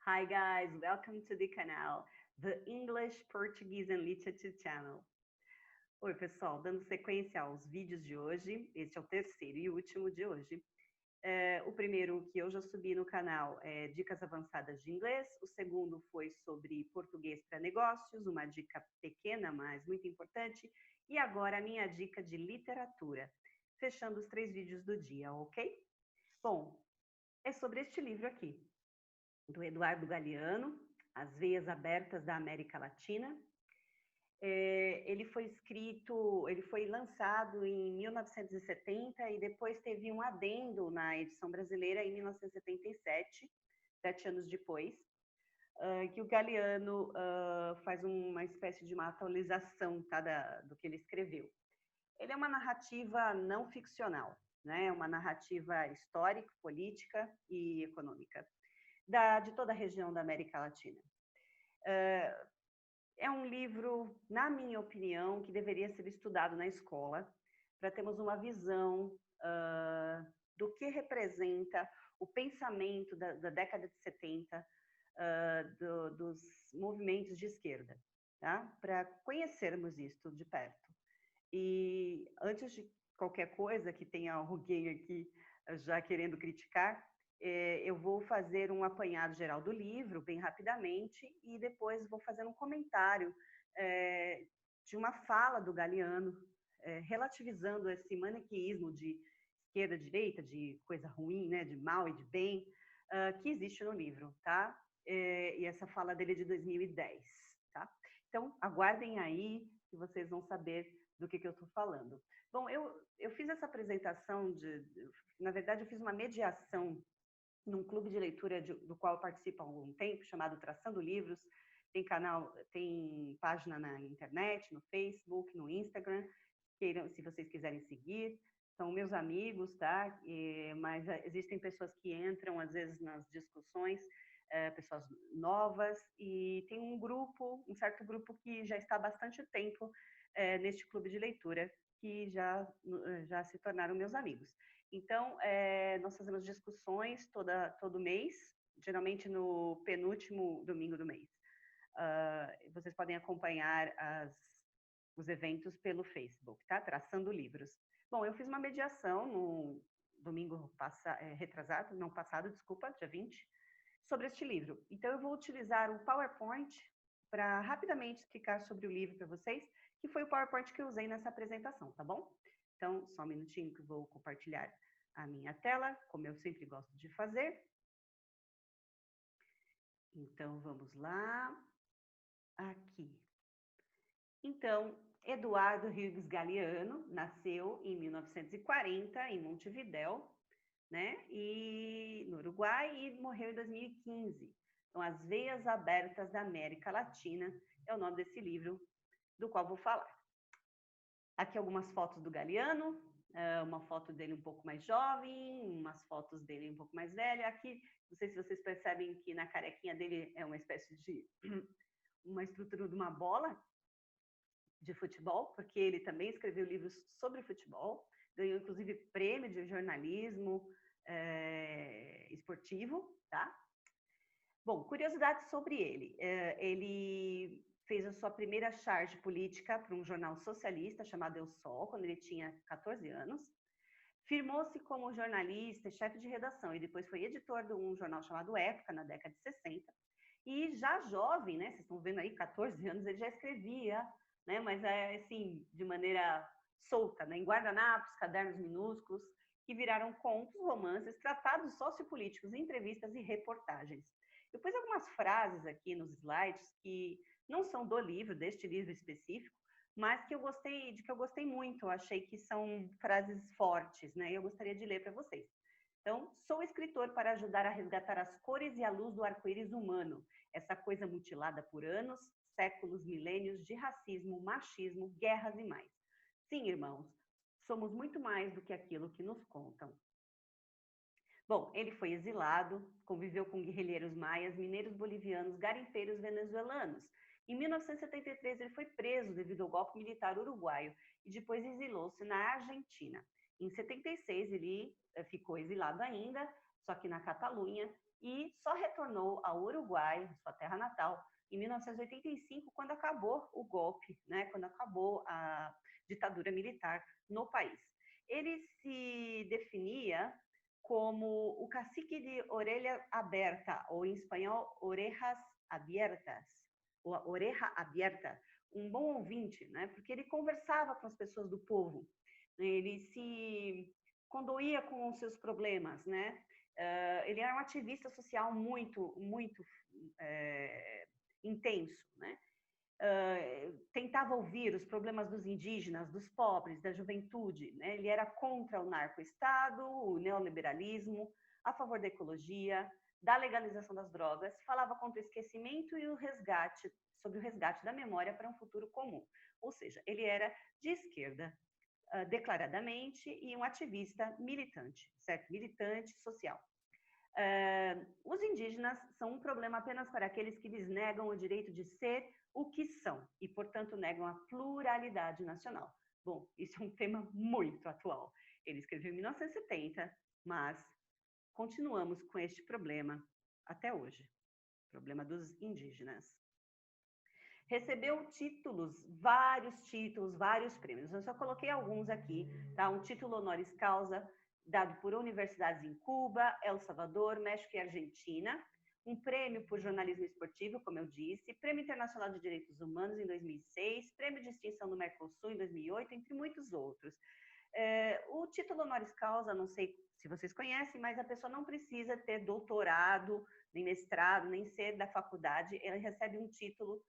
Hi guys, welcome to the canal, the English, Portuguese and Literature channel. Oi pessoal, dando sequência aos vídeos de hoje, este é o terceiro e último de hoje. O primeiro que eu já subi no canal é Dicas Avançadas de Inglês, o segundo foi sobre português para negócios, uma dica pequena, mas muito importante, e agora a minha dica de literatura, fechando os 3 vídeos do dia, ok? Bom, é sobre este livro aqui, do Eduardo Galeano, As Veias Abertas da América Latina. Ele foi lançado em 1970 e depois teve um adendo na edição brasileira em 1977, 7 anos depois, que o Galeano faz uma espécie de uma atualização, tá, do que ele escreveu. Ele é uma narrativa não ficcional, né? Uma narrativa histórica, política e econômica de toda a região da América Latina. É um livro, na minha opinião, que deveria ser estudado na escola, para termos uma visão do que representa o pensamento da década de 70 dos movimentos de esquerda, tá? Para conhecermos isso de perto. E antes de qualquer coisa que tenha alguém aqui já querendo criticar, eu vou fazer um apanhado geral do livro, bem rapidamente, e depois vou fazer um comentário de uma fala do Galeano, relativizando esse maniqueísmo de esquerda-direita, de coisa ruim, né, de mal e de bem, que existe no livro, tá? E essa fala dele é de 2010, tá? Então, aguardem aí que vocês vão saber do que eu estou falando. Bom, eu fiz essa apresentação, na verdade, eu fiz uma mediação num clube de leitura do qual eu participo há algum tempo, chamado Traçando Livros. Tem canal, tem página na internet, no Facebook, no Instagram, se vocês quiserem seguir. São meus amigos, tá? Mas existem pessoas que entram, às vezes, nas discussões, pessoas novas, e tem um certo grupo que já está há bastante tempo neste clube de leitura, que já se tornaram meus amigos. Então, nós fazemos discussões todo mês, geralmente no penúltimo domingo do mês. Vocês podem acompanhar os eventos pelo Facebook, tá? Traçando Livros. Bom, eu fiz uma mediação no domingo retrasado, não passado, desculpa, dia 20, sobre este livro. Então, eu vou utilizar o PowerPoint para rapidamente explicar sobre o livro para vocês, que foi o PowerPoint que eu usei nessa apresentação, tá bom? Então, só um minutinho que eu vou compartilhar a minha tela, como eu sempre gosto de fazer. Então, vamos lá. Aqui. Então, Eduardo Hughes Galeano nasceu em 1940 em Montevidéu, né? E no Uruguai, e morreu em 2015. Então, As Veias Abertas da América Latina é o nome desse livro do qual vou falar. Aqui algumas fotos do Galeano, uma foto dele um pouco mais jovem, umas fotos dele um pouco mais velho. Aqui, não sei se vocês percebem que na carequinha dele é uma espécie de uma estrutura de uma bola de futebol, porque ele também escreveu livros sobre futebol, ganhou inclusive prêmio de jornalismo esportivo, tá? Bom, curiosidades sobre ele. Ele fez a sua primeira charge política para um jornal socialista chamado El Sol, quando ele tinha 14 anos. Firmou-se como jornalista e chefe de redação, e depois foi editor de um jornal chamado Época, na década de 60. E já jovem, né, vocês estão vendo aí, 14 anos, ele já escrevia, né, mas assim, de maneira solta, né, em guardanapos, cadernos minúsculos, que viraram contos, romances, tratados sociopolíticos, entrevistas e reportagens. Eu pus algumas frases aqui nos slides que não são do livro, deste livro específico, mas que eu gostei muito. Eu achei que são frases fortes, né? Eu gostaria de ler para vocês. Então, sou escritor para ajudar a resgatar as cores e a luz do arco-íris humano, essa coisa mutilada por anos, séculos, milênios de racismo, machismo, guerras e mais. Sim, irmãos, somos muito mais do que aquilo que nos contam. Bom, ele foi exilado, conviveu com guerrilheiros maias, mineiros bolivianos, garimpeiros venezuelanos. Em 1973, ele foi preso devido ao golpe militar uruguaio e depois exilou-se na Argentina. Em 76, ele ficou exilado ainda, só que na Catalunha, e só retornou ao Uruguai, sua terra natal, em 1985, quando acabou o golpe, né, quando acabou a ditadura militar no país. Ele se definia como o cacique de orelha aberta, ou em espanhol, orejas abiertas, ou oreja aberta, um bom ouvinte, né, porque ele conversava com as pessoas do povo, ele se condoía com os seus problemas, né, ele era um ativista social muito intenso, né? Tentava ouvir os problemas dos indígenas, dos pobres, da juventude, né? Ele era contra o narco-estado, o neoliberalismo, a favor da ecologia, da legalização das drogas, falava contra o esquecimento e o resgate, sobre o resgate da memória para um futuro comum. Ou seja, ele era de esquerda, declaradamente, e um ativista militante, certo? Militante social. Os indígenas são um problema apenas para aqueles que lhes negam o direito de ser o que são e, portanto, negam a pluralidade nacional. Bom, isso é um tema muito atual. Ele escreveu em 1970, mas continuamos com este problema até hoje, problema dos indígenas. Recebeu vários títulos, vários prêmios. Eu só coloquei alguns aqui, tá? Um título honoris causa dado por universidades em Cuba, El Salvador, México e Argentina, um prêmio por jornalismo esportivo, como eu disse, Prêmio Internacional de Direitos Humanos em 2006, Prêmio de Extinção do Mercosul em 2008, entre muitos outros. O título honoris causa, não sei se vocês conhecem, mas a pessoa não precisa ter doutorado, nem mestrado, nem ser da faculdade, ela recebe um título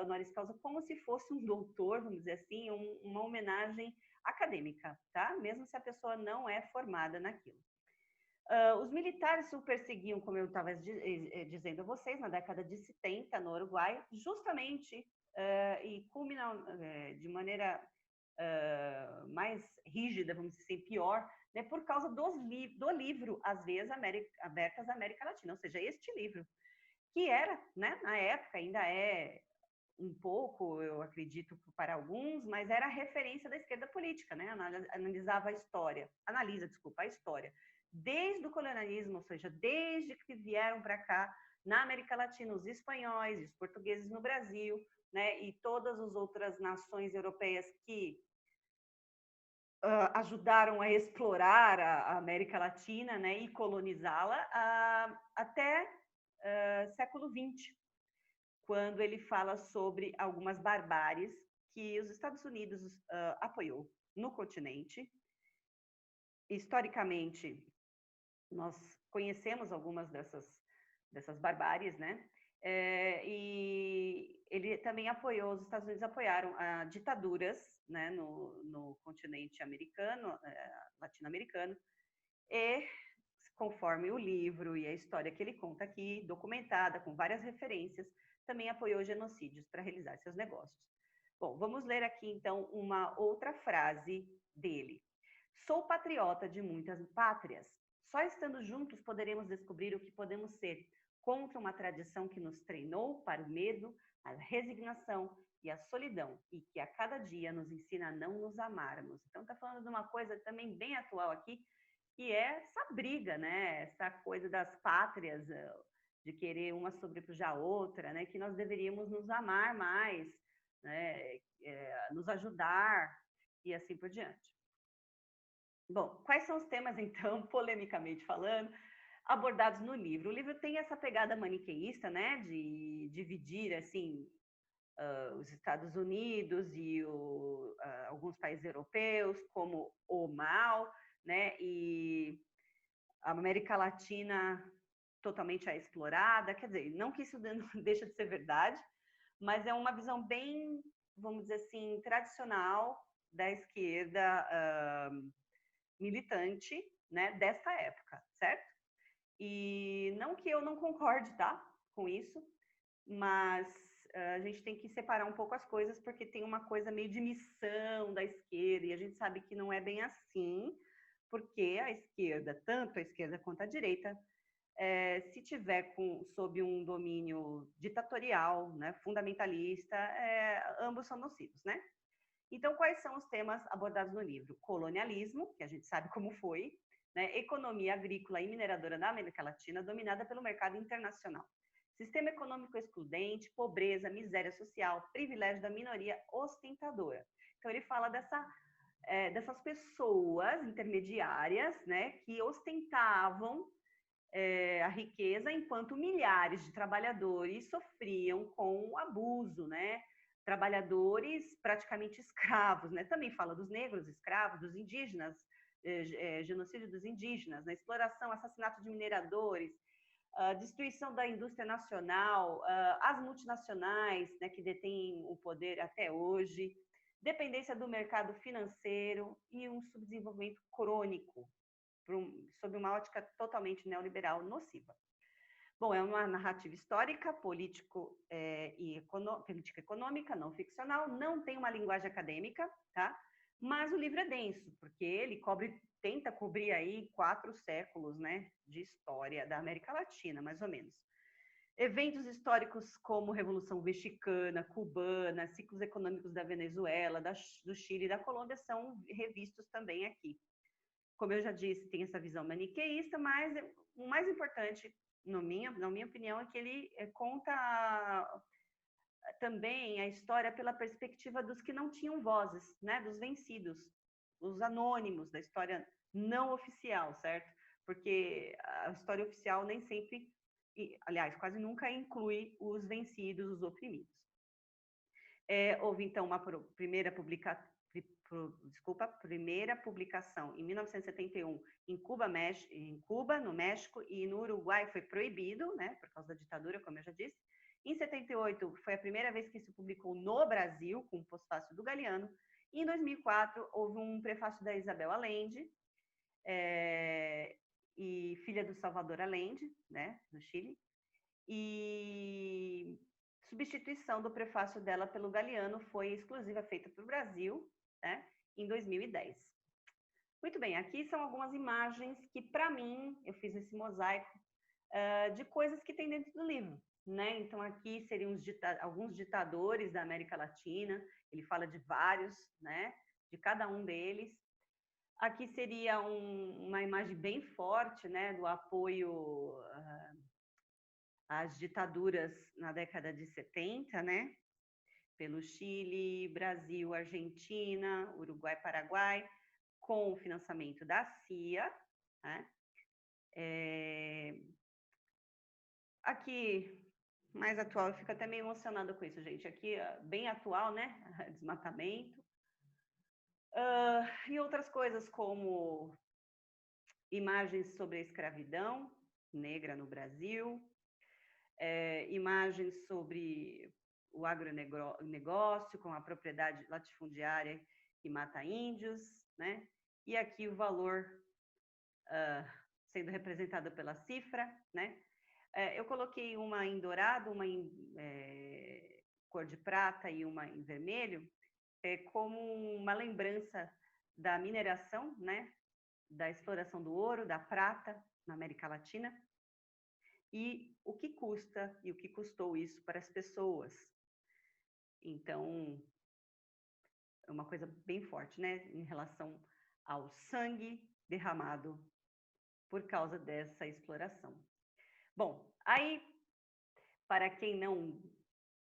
honoris causa como se fosse um doutor, vamos dizer assim, uma homenagem acadêmica, tá? Mesmo se a pessoa não é formada naquilo. Os militares o perseguiam, como eu estava dizendo a vocês, na década de 70, no Uruguai, justamente e de maneira mais rígida, vamos dizer assim, pior, né, por causa do livro As Veias Abertas da América Latina, ou seja, este livro, que era, né, na época, ainda é um pouco, eu acredito, para alguns, mas era a referência da esquerda política, né? Analisa a história, desde o colonialismo, ou seja, desde que vieram para cá, na América Latina, os espanhóis, os portugueses no Brasil, né? E todas as outras nações europeias que ajudaram a explorar a América Latina, né? E colonizá-la até século XX, quando ele fala sobre algumas barbáries que os Estados Unidos apoiou no continente. Historicamente, nós conhecemos algumas dessas barbáries, né? E ele também apoiou, os Estados Unidos apoiaram ditaduras, né, no continente americano, latino-americano, e conforme o livro e a história que ele conta aqui, documentada com várias referências, também apoiou genocídios para realizar seus negócios. Bom, vamos ler aqui então uma outra frase dele. Sou patriota de muitas pátrias. Só estando juntos poderemos descobrir o que podemos ser, contra uma tradição que nos treinou para o medo, a resignação e a solidão, e que a cada dia nos ensina a não nos amarmos. Então está falando de uma coisa também bem atual aqui, que é essa briga, né? Essa coisa das pátrias, de querer uma sobrepujar a outra, né? Que nós deveríamos nos amar mais, né? Nos ajudar e assim por diante. Bom, quais são os temas, então, polemicamente falando, abordados no livro? O livro tem essa pegada maniqueísta, né? De dividir, assim, os Estados Unidos e alguns países europeus como o mal, né? E a América Latina totalmente explorada. Quer dizer, não que isso deixa de ser verdade, mas é uma visão bem, vamos dizer assim, tradicional da esquerda militante, né, desta época, certo? E não que eu não concorde, tá, com isso, mas a gente tem que separar um pouco as coisas, porque tem uma coisa meio de missão da esquerda, e a gente sabe que não é bem assim, porque a esquerda, tanto a esquerda quanto a direita, se tiver sob um domínio ditatorial, né, fundamentalista, ambos são nocivos, né? Então, quais são os temas abordados no livro? Colonialismo, que a gente sabe como foi, né? Economia agrícola e mineradora da América Latina dominada pelo mercado internacional. Sistema econômico excludente, pobreza, miséria social, privilégio da minoria ostentadora. Então, ele fala dessas pessoas intermediárias, né, que ostentavam a riqueza, enquanto milhares de trabalhadores sofriam com o abuso, né? Trabalhadores praticamente escravos, né? Também fala dos negros escravos, dos indígenas, genocídio dos indígenas, né? Exploração, assassinato de mineradores, destruição da indústria nacional, as multinacionais, né, que detêm o poder até hoje, dependência do mercado financeiro e um subdesenvolvimento crônico, sob uma ótica totalmente neoliberal nociva. Bom, é uma narrativa histórica, política econômica, não ficcional, não tem uma linguagem acadêmica, tá? Mas o livro é denso, porque ele tenta cobrir aí 4 séculos, né, de história da América Latina, mais ou menos. Eventos históricos como Revolução Mexicana, Cubana, ciclos econômicos da Venezuela, do Chile e da Colômbia são revistos também aqui. Como eu já disse, tem essa visão maniqueísta, mas o mais importante, na minha opinião, é que ele conta também a história pela perspectiva dos que não tinham vozes, né, dos vencidos, os anônimos da história não oficial, certo? Porque a história oficial nem sempre, aliás, quase nunca inclui os vencidos, os oprimidos. Houve, então, uma primeira publicação em 1971 em Cuba, no México, e no Uruguai foi proibido, né, por causa da ditadura, como eu já disse. Em 78 foi a primeira vez que se publicou no Brasil, com o pós-fácil do Galeano. E em 2004 houve um prefácio da Isabel Allende, e filha do Salvador Allende, né, do Chile, e substituição do prefácio dela pelo Galeano foi exclusiva, feita para o Brasil, né, em 2010. Muito bem, aqui são algumas imagens que, para mim, eu fiz esse mosaico de coisas que tem dentro do livro, né? Então, aqui seriam alguns ditadores da América Latina, ele fala de vários, né, de cada um deles. Aqui seria uma imagem bem forte, né, do apoio às ditaduras na década de 70, né, pelo Chile, Brasil, Argentina, Uruguai, Paraguai, com o financiamento da CIA, né? Aqui, mais atual, eu fico até meio emocionada com isso, gente. Aqui, bem atual, né? Desmatamento. E outras coisas como imagens sobre a escravidão negra no Brasil, imagens sobre o agronegócio com a propriedade latifundiária que mata índios, né? E aqui o valor sendo representado pela cifra, né? Eu coloquei uma em dourado, uma em cor de prata e uma em vermelho, como uma lembrança da mineração, né? Da exploração do ouro, da prata na América Latina, e o que custa e o que custou isso para as pessoas. Então, é uma coisa bem forte, né? Em relação ao sangue derramado por causa dessa exploração. Bom, aí, para quem não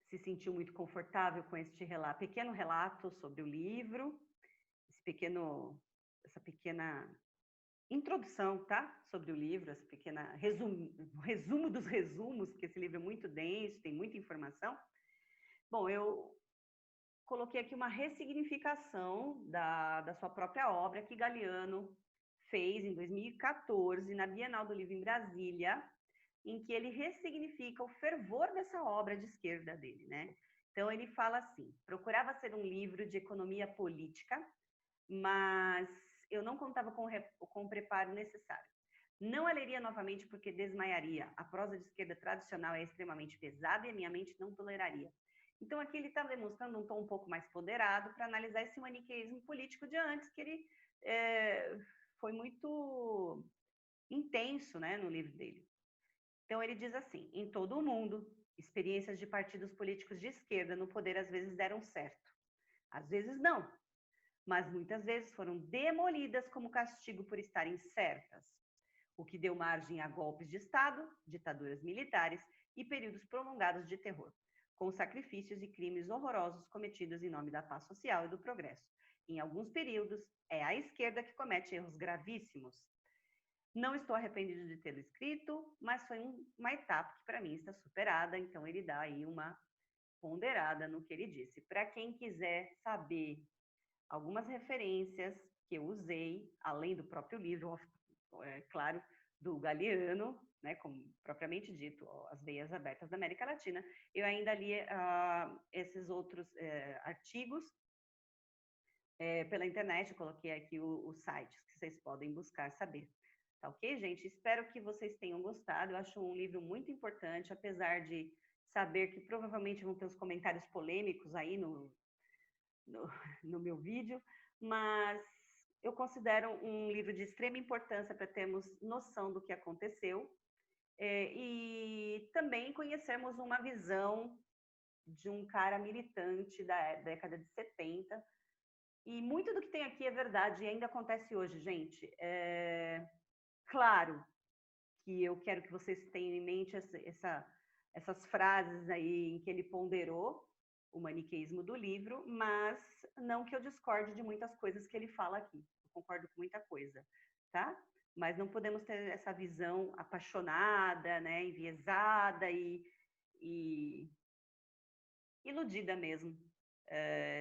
se sentiu muito confortável com este pequeno relato sobre o livro, essa pequena introdução, tá? Sobre o livro, esse pequeno resumo dos resumos, porque esse livro é muito denso, tem muita informação. Bom, eu coloquei aqui uma ressignificação da sua própria obra, que Galeano fez em 2014, na Bienal do Livro em Brasília, em que ele ressignifica o fervor dessa obra de esquerda dele, né? Então, ele fala assim: procurava ser um livro de economia política, mas eu não contava com o preparo necessário. Não a leria novamente porque desmaiaria. A prosa de esquerda tradicional é extremamente pesada e a minha mente não toleraria. Então, aqui ele está demonstrando um tom um pouco mais ponderado para analisar esse maniqueísmo político de antes, que ele foi muito intenso, né, no livro dele. Então, ele diz assim: em todo o mundo, experiências de partidos políticos de esquerda no poder às vezes deram certo, às vezes não. mas muitas vezes foram demolidas como castigo por estarem certas, o que deu margem a golpes de Estado, ditaduras militares e períodos prolongados de terror, com sacrifícios e crimes horrorosos cometidos em nome da paz social e do progresso. Em alguns períodos, é a esquerda que comete erros gravíssimos. Não estou arrependido de tê-lo escrito, mas foi uma etapa que para mim está superada, então ele dá aí uma ponderada no que ele disse. Para quem quiser saber algumas referências que eu usei, além do próprio livro, claro, do Galeano, né, como propriamente dito, As Veias Abertas da América Latina, eu ainda li esses outros artigos pela internet, eu coloquei aqui os sites que vocês podem buscar saber. Tá ok, gente? Espero que vocês tenham gostado. Eu acho um livro muito importante, apesar de saber que provavelmente vão ter os comentários polêmicos aí no meu vídeo, mas eu considero um livro de extrema importância para termos noção do que aconteceu e também conhecermos uma visão de um cara militante da década de 70. E muito do que tem aqui é verdade e ainda acontece hoje, gente. Claro que eu quero que vocês tenham em mente essas frases aí em que ele ponderou o maniqueísmo do livro, mas não que eu discorde de muitas coisas que ele fala aqui. Eu concordo com muita coisa, tá? Mas não podemos ter essa visão apaixonada, né, enviesada e iludida mesmo,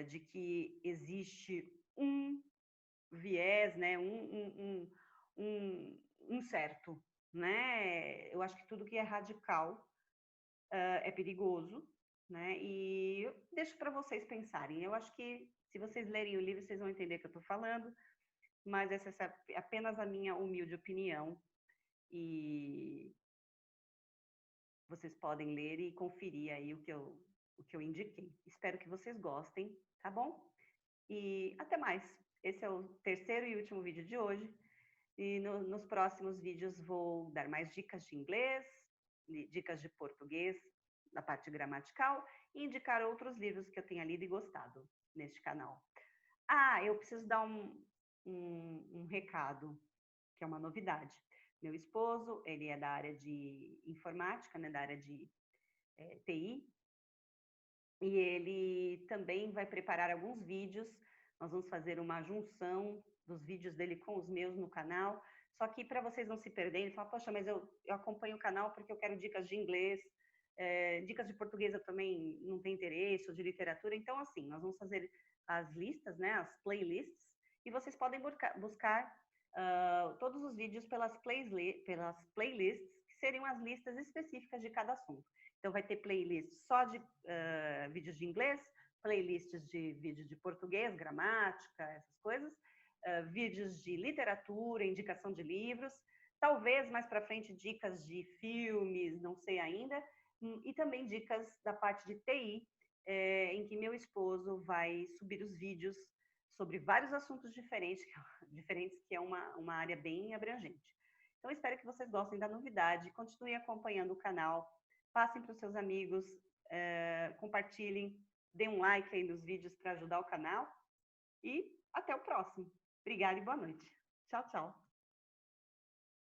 de que existe um viés, né, um certo, né? Eu acho que tudo que é radical é perigoso, né? E eu deixo para vocês pensarem. Eu acho que se vocês lerem o livro, vocês vão entender o que eu estou falando, mas essa é apenas a minha humilde opinião e vocês podem ler e conferir aí o que eu indiquei. Espero que vocês gostem, tá bom? E até mais. Esse é o terceiro e último vídeo de hoje. E nos próximos vídeos vou dar mais dicas de inglês, dicas de português, na parte gramatical, e indicar outros livros que eu tenha lido e gostado neste canal. Eu preciso dar um recado, que é uma novidade. Meu esposo, ele é da área de informática, né, da área de TI, e ele também vai preparar alguns vídeos. Nós vamos fazer uma junção dos vídeos dele com os meus no canal. Só que para vocês não se perderem, falam, poxa, mas eu acompanho o canal porque eu quero dicas de inglês, dicas de português eu também não tenho interesse, ou de literatura. Então, assim, nós vamos fazer as listas, né, as playlists, e vocês podem buscar todos os vídeos pelas playlists, que seriam as listas específicas de cada assunto. Então, vai ter playlist só de vídeos de inglês, playlists de vídeos de português, gramática, essas coisas, vídeos de literatura, indicação de livros, talvez mais para frente dicas de filmes, não sei ainda, e também dicas da parte de TI, em que meu esposo vai subir os vídeos sobre vários assuntos diferentes, que é uma área bem abrangente. Então, espero que vocês gostem da novidade, continuem acompanhando o canal, passem para os seus amigos, compartilhem, deem um like aí nos vídeos para ajudar o canal e até o próximo. Obrigada e boa noite. Tchau, tchau.